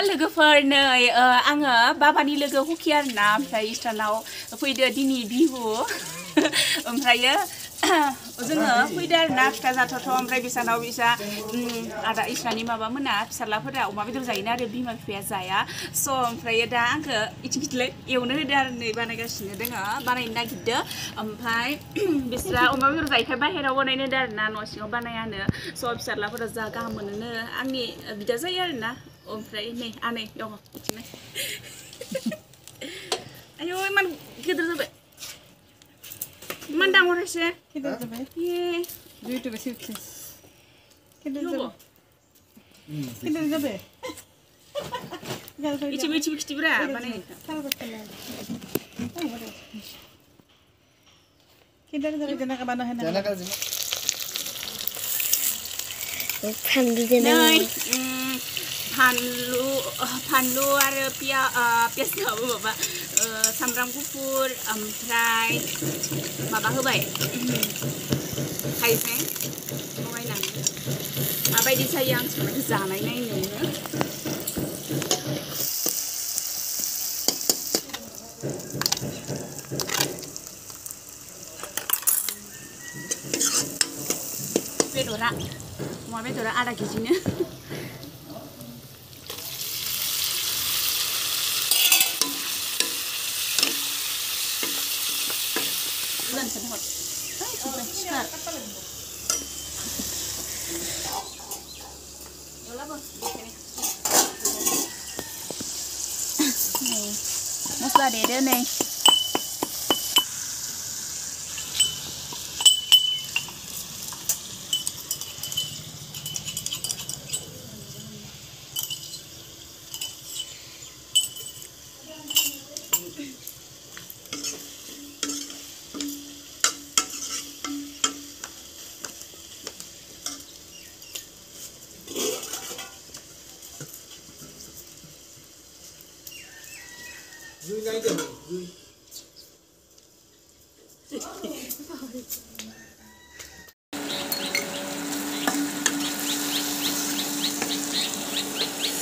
लोगोफोर नै आङो बाबानि लोगो हखि आरोना ओमफ्राय इस्टानाव फैदो दिनै बिहु ओमफ्रायो जोङो फैदो आरोना फिथा जाथावथाव ओमफ्राय बिसानाव बिसा आदा इस्रानि माबा मोना फिसालाफोरा अमा बेदर जायोना आरो बिमा बिफाया जाया स' ओमफ्रायो दा आंखो इथिंखिलाय एवनो होदो आरो नै बानायगासिनो दोङो बानायनो नागिरदो ओमफ्राय बिस्रा अमा बेदर जायैखाय बाहेराव बानायनो होदो आरोना न' सिङाव बानायानो स' फिसालाफोरा जा गाहाम मोनोनो आंनि बिदा जायो आरोना ओमफ्राय नै आनै दङ बिथिंनो आयौ इमान गिदिर जाबाय इमान डाঙर एसे गिदिर जाबाय इउटुब सिक्सेस गिदिर जाबाय गिदिर जाबाय इथिबो खिथिब्रा बानाय गिदिर जाबाय जेनेका बानाय फानलु आरो पियास नङाबो माबा सामब्राम गुफुर ओमफ्राय माबा होबाय हाइजें लगायनानै माबायदि जायो आं संनायखौ जानाय नायनो बेदरा अमा बेदरा आधा केजिनो मस्ला देदो नै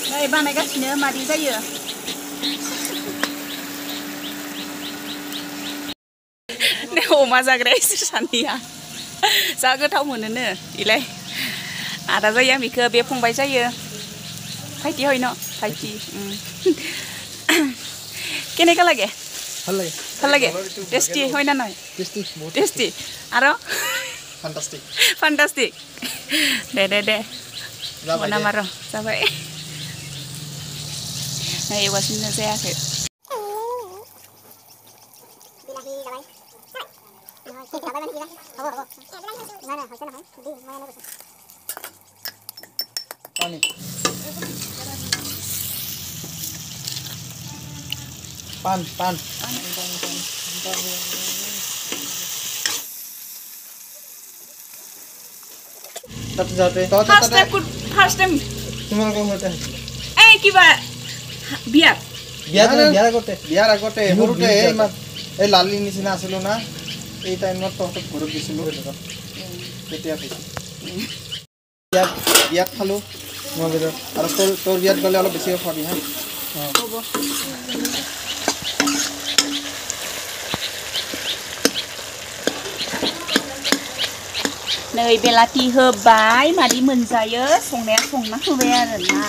नै बानायगासिनो मादि जायो नै अमा जाग्रा इसोर सानैया जा गोथाव मोनोनो इलाय आदा जायो बिखौ बे फंबाय जायो भाइटि হয় ন भाइटि কেনেকা লাগে ভাল লাগে টেস্টি হয় না নয় টেস্টি আৰু ফান্টাস্টিক দে বনাম আৰু जाबाय नै एवगासिनो जायाखै pan tapi jate first time তোমার কোন হতে এই কিবা বিয়ার আগতে সৰুতে এই লালি নিচিনা আছিল না এই টাইমত তহঁতক ঘৰত দিছিলোঁ তেতিয়া বিয়াত খালোঁ মই বেদৰ আৰু তোৰ বিয়াত গ'লে অলপ বেছিকৈ খোৱাবি হা হ'ব नै बेलाथि होबाय मादि मोनजायो संनाया संना होबाय आरोना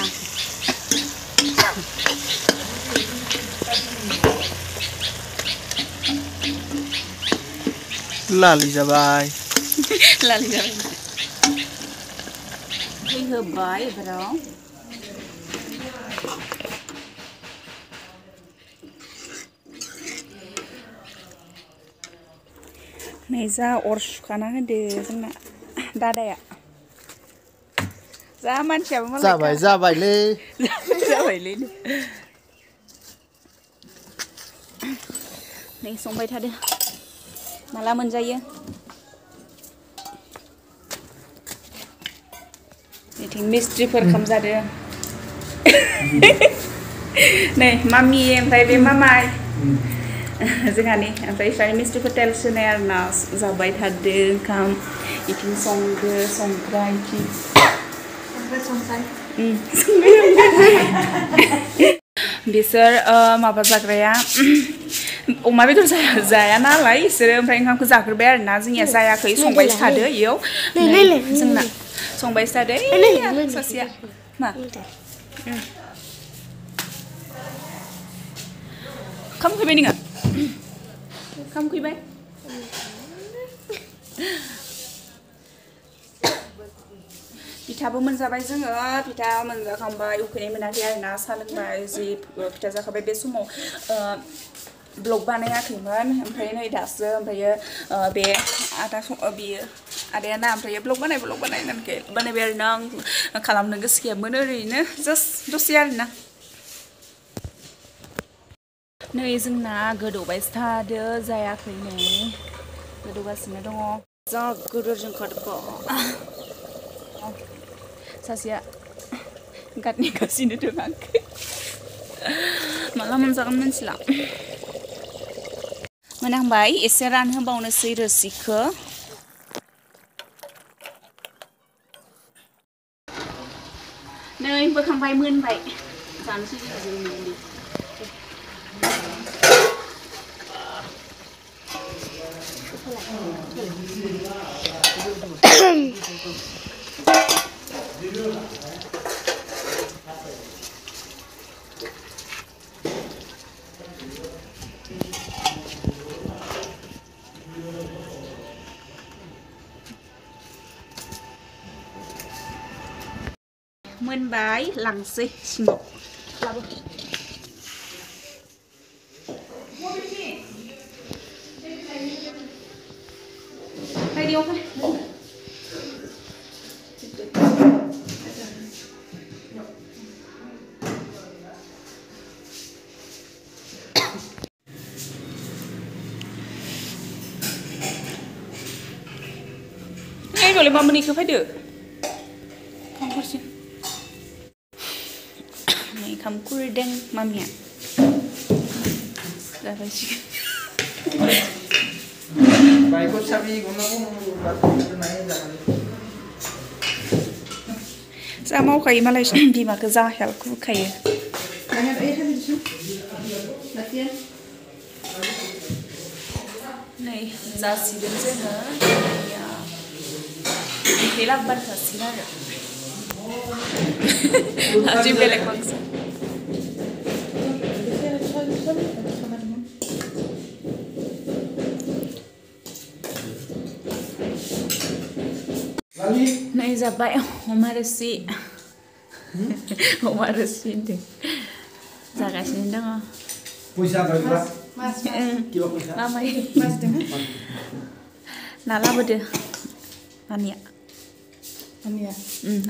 लालि जाबाय दै होबाय एबाराव नै जा अर सुखाना होदो जोंना दादाया जा मानसियाबो मालाय जाबायलै नै संबाय थादो माला मोनजायो इथिं मिस्ट्रिफोर खामजादो नै मामि ओमफ्राय बे मामाय जोंहानि ओमफ्राय इसानि मिस्ट्रिफोर टेल सोनाय आरोना जाबाय थादो ओंखाम इथिं संदो संग्रा इथिं संबाय बिसोर माबा जाग्राया अमा बेदर जाया नालाय बिसोरो ओमफ्राय ओंखामखौ जाग्रोबाय आरोना जोंनिया जायाखै संबाय थादो इयाव जोंना संबाय थादो सासेया मा ओंखाम उखैबाय नोङो ओंखाम उखैबाय फिथाबो मोनजाबाय जोङो फिथा मोनजाखांबाय उखैनाय मोनाखै आरोना साहा लोंबाय जि फिथा जाखाबाय बे समाव ब्लग बानायाखैमोन ओमफ्राय नै दासो ओमफ्रायो बे बियो आदायाना ओमफ्राय ब्लग बानायनानै बानायबाय आरोना आं खालामनो गोसो गैयामोन ओरैनो जास्ट दसे आरोना नै जोंना गोदौबाय थादो जायाखै नै गोदौगासिनो दङ जा गोदोरजों खादोबा सासेया गादनिगासिनो दं आंखौ माला मोनजागोन मिथिला मोनहांबाय एसे रानहोबावनोसै रोसिखौ नै बोखांबाय मोनबाय जानोसै मोनबाय लांसै सिङाव लाबो बायदियाव फै Ngay rồi mà mình cứ phải được không có xin này không curi đen mà mẹ là phải xin Bài cốt sabi cũng nó cũng bắt cái này là ra mau khay mà lại vì mà cứ ra hell cứ khay Jangan air kan di sini. Latihan. này ra xí đến dưới nữa thế là bật thật xí ra rồi chỉ về lại bằng này giờ vậy omarasi omarasi thì giờ cái gì đó không Puisa berapa? Kilo puisa. Mama mas dengan nala berde ania Ania.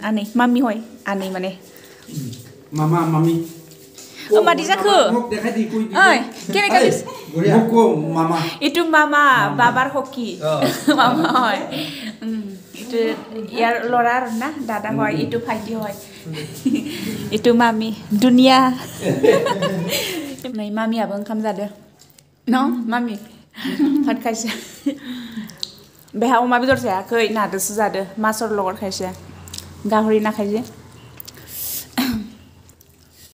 aneh mami hoy aneh mana Mama, mami. Oma di sana oi kira kali Buku mama. itu mama babar hokhi mama hoy itu ya lorar nah dada hoy itu pagi hoy itu mami dunia này mami à vâng khăm ra được nó mami phát khai xe bé hao mà bây giờ sẽ khơi nạt được ra được mà sau lọt khai xe gà hori na khai xe